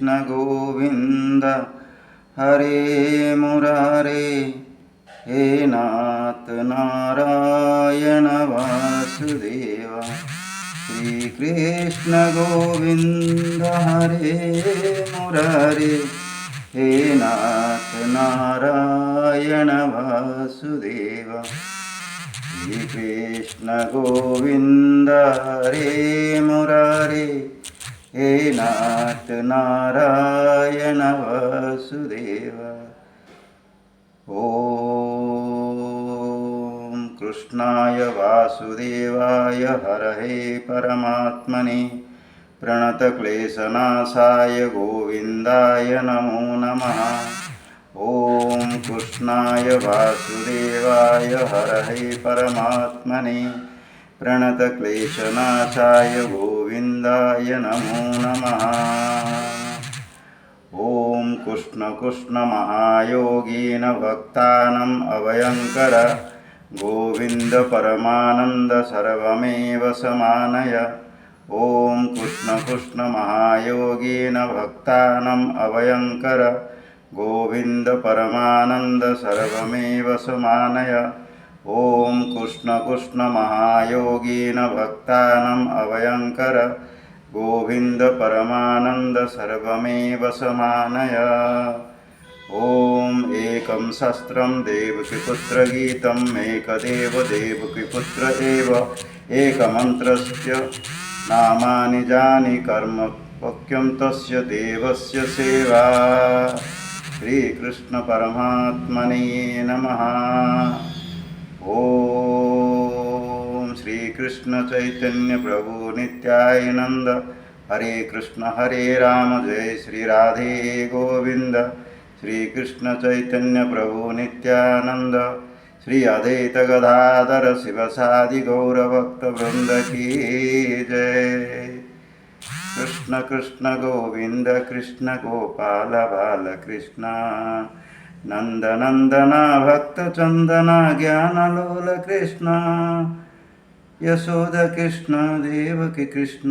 कृष्ण गोविंद हरे मुरारे हे नाथ नारायण वासुदेव। श्री कृष्ण गोविंद हरे मुरारे हे नाथ नारायण वासुदेव। श्री कृष्ण गोविंद हरे मुरारे हे नाथ नारायण वासुदेव। ओम कृष्णाय वासुदेवाय हरहे परमात्मने प्रणतक्लेशनाशाय गोविंदाय नमो नमः। ओम कृष्णाय वासुदेवाय हरहे परमात्मने प्रणतक्लेशनाशाय गोविंदाय नमो नमः। ओम कृष्ण कृष्ण महायोगीन भक्तानाम् अभयंकर गोविंद परमानंद सर्वमेव समानय। ओम कृष्ण कृष्ण महायोगीन भक्तानाम् अभयंकर गोविंद परमानंद सर्वमेव समानय। ओम कृष्ण कृष्ण महायोगीन भक्तानाम् अभयंकर गोविंद परमानंद सर्वमेव समानय। ओम एकं शस्त्रं देवकीपुत्र गीतम् एकदेव देवकीपुत्र एव एकमन्त्रस्य नामानि जानि कर्म पक्यं तस्य देवस्य सेवा। श्रीकृष्ण परमात्मने नमः। ओम श्री कृष्ण चैतन्य प्रभु नित्यानंद हरे कृष्ण हरे राम जय श्री राधे गोविंद। श्री कृष्ण चैतन्य प्रभु नित्यानंद श्री अद्वैत गदाधर शिवसादि गौर भक्त वृंद की जय। कृष्ण कृष्ण गोविंद कृष्ण गोपाल बाल कृष्ण नंद नंदन भक्त चंदन ज्ञानलोल कृष्ण यशोद कृष्ण देवकी कृष्ण